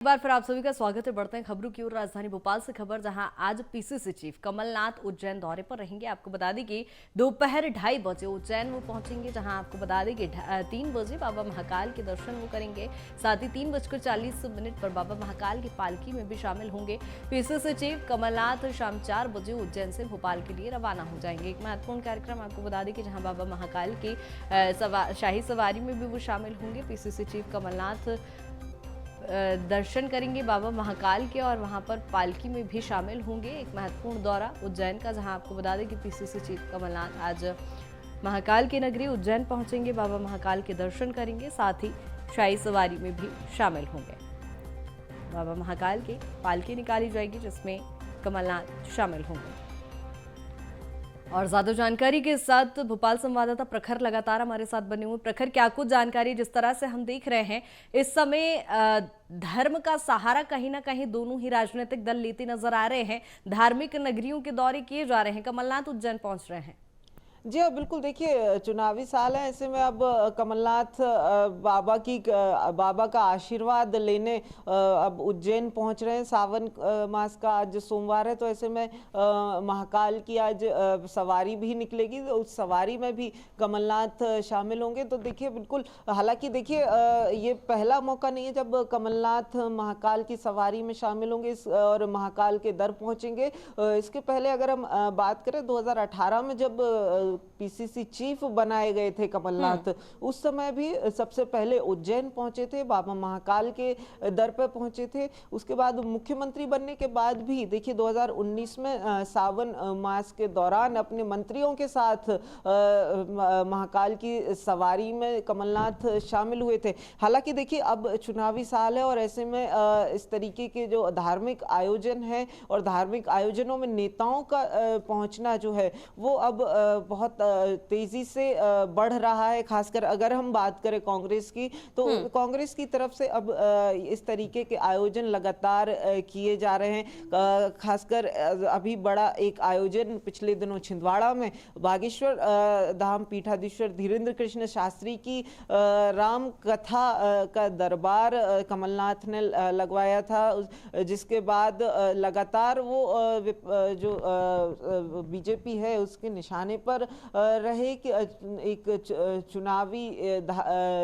एक बार फिर आप सभी का स्वागत है। बढ़ते हैं खबरों की ओर। राजधानी भोपाल से खबर, जहां आज पीसीसी चीफ कमलनाथ उज्जैन दौरे पर रहेंगे। आपको बता दें कि दोपहर 2:30 बजे उज्जैन वो पहुंचेंगे, जहां आपको बता दें कि 3 बजे बाबा महाकाल के दर्शन वो करेंगे। साथ ही 3:40 पर बाबा महाकाल की पालकी में भी शामिल होंगे। पीसीसी चीफ कमलनाथ शाम 4 बजे उज्जैन से भोपाल के लिए रवाना हो जाएंगे। एक महत्वपूर्ण कार्यक्रम आपको बता दें कि जहाँ बाबा महाकाल की शाही सवारी में भी वो शामिल होंगे। पीसीसी चीफ कमलनाथ दर्शन करेंगे बाबा महाकाल के और वहां पर पालकी में भी शामिल होंगे। एक महत्वपूर्ण दौरा उज्जैन का, जहां आपको बता दें कि पीसीसी चीफ कमलनाथ आज महाकाल की नगरी उज्जैन पहुंचेंगे, बाबा महाकाल के दर्शन करेंगे, साथ ही शाही सवारी में भी शामिल होंगे। बाबा महाकाल की पालकी निकाली जाएगी, जिसमें कमलनाथ शामिल होंगे। और ज्यादा जानकारी के साथ भोपाल संवाददाता प्रखर लगातार हमारे साथ बने हुए। प्रखर, क्या कुछ जानकारी? जिस तरह से हम देख रहे हैं इस समय धर्म का सहारा कहीं ना कहीं दोनों ही राजनीतिक दल लेते नजर आ रहे हैं। धार्मिक नगरियों के दौरे किए जा रहे हैं, कमलनाथ उज्जैन पहुंच रहे हैं। जी हाँ, बिल्कुल। देखिए, चुनावी साल है, ऐसे में अब कमलनाथ बाबा का आशीर्वाद लेने अब उज्जैन पहुंच रहे हैं। सावन मास का आज सोमवार है, तो ऐसे में महाकाल की आज सवारी भी निकलेगी, तो उस सवारी में भी कमलनाथ शामिल होंगे। तो देखिए, बिल्कुल, हालांकि देखिए ये पहला मौका नहीं है जब कमलनाथ महाकाल की सवारी में शामिल होंगे और महाकाल के दर पहुंचेंगे। इसके पहले अगर हम बात करें 2018 में जब पीसीसी चीफ बनाए गए थे कमलनाथ, उस समय भी सबसे पहले उज्जैन पहुंचे थे, बाबा महाकाल के दर पर पहुंचे थे। उसके बाद मुख्यमंत्री बनने के बाद भी देखिए 2019 में सावन मास के दौरान अपने मंत्रियों के साथ महाकाल की सवारी में कमलनाथ शामिल हुए थे। हालांकि देखिए अब चुनावी साल है और ऐसे में इस तरीके के जो धार्मिक आयोजन है और धार्मिक आयोजनों में नेताओं का पहुंचना जो है वो अब बहुत तेजी से बढ़ रहा है। खासकर अगर हम बात करें कांग्रेस की, तो कांग्रेस की तरफ से अब इस तरीके के आयोजन लगातार किए जा रहे हैं। खासकर अभी बड़ा एक आयोजन पिछले दिनों छिंदवाड़ा में बागेश्वर धाम पीठाधीश्वर धीरेन्द्र कृष्ण शास्त्री की राम कथा का दरबार कमलनाथ ने लगवाया था, जिसके बाद लगातार वो जो बीजेपी है उसके निशाने पर रहे कि एक चुनावी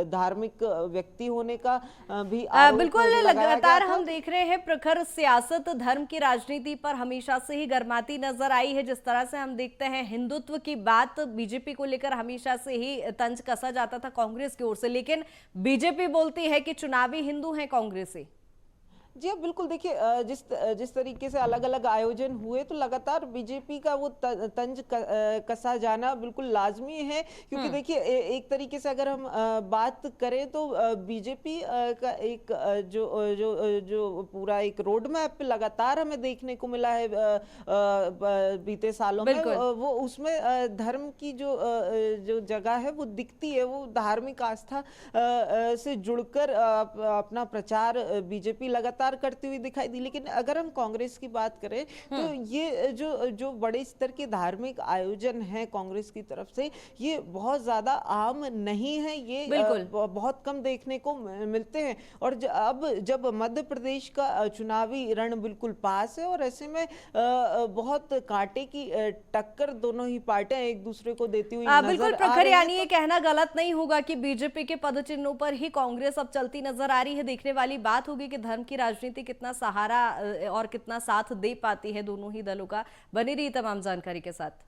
धार्मिक व्यक्ति होने का भी आरोप बिल्कुल लगातार हम देख रहे हैं। प्रखर, सियासत धर्म की राजनीति पर हमेशा से ही गर्माती नजर आई है। जिस तरह से हम देखते हैं हिंदुत्व की बात बीजेपी को लेकर हमेशा से ही तंज कसा जाता था कांग्रेस की ओर से, लेकिन बीजेपी बोलती है कि चुनावी हिंदू हैं कांग्रेसी। जी हाँ, बिल्कुल। देखिए, जिस तरीके से अलग अलग आयोजन हुए, तो लगातार बीजेपी का वो तंज कसा जाना बिल्कुल लाजमी है, क्योंकि देखिए एक तरीके से अगर हम बात करें तो बीजेपी का एक जो जो जो पूरा एक रोड मैप लगातार हमें देखने को मिला है बीते सालों में, वो उसमें धर्म की जो जो जगह है वो दिखती है। वो धार्मिक आस्था से जुड़कर अपना प्रचार बीजेपी लगातार करती हुई दिखाई दी। लेकिन अगर हम कांग्रेस की बात करें तो ये जो जो बड़े स्तर के धार्मिक आयोजन हैं कांग्रेस की तरफ से, ये बहुत ज्यादा आम नहीं है। ये बहुत कम देखने को मिलते हैं। और अब जब मध्य प्रदेश का चुनावी रण बिल्कुल पास है और ऐसे में बहुत कांटे की टक्कर दोनों ही पार्टियां एक दूसरे को देती हुई बिल्कुल प्रखर, यानी ये कहना गलत नहीं होगा कि बीजेपी के पद चिन्हों पर ही कांग्रेस अब चलती नजर आ रही है। देखने वाली बात होगी कि धर्म की राजनीति कितना सहारा और कितना साथ दे पाती है दोनों ही दलों का। बनी रही तमाम जानकारी के साथ।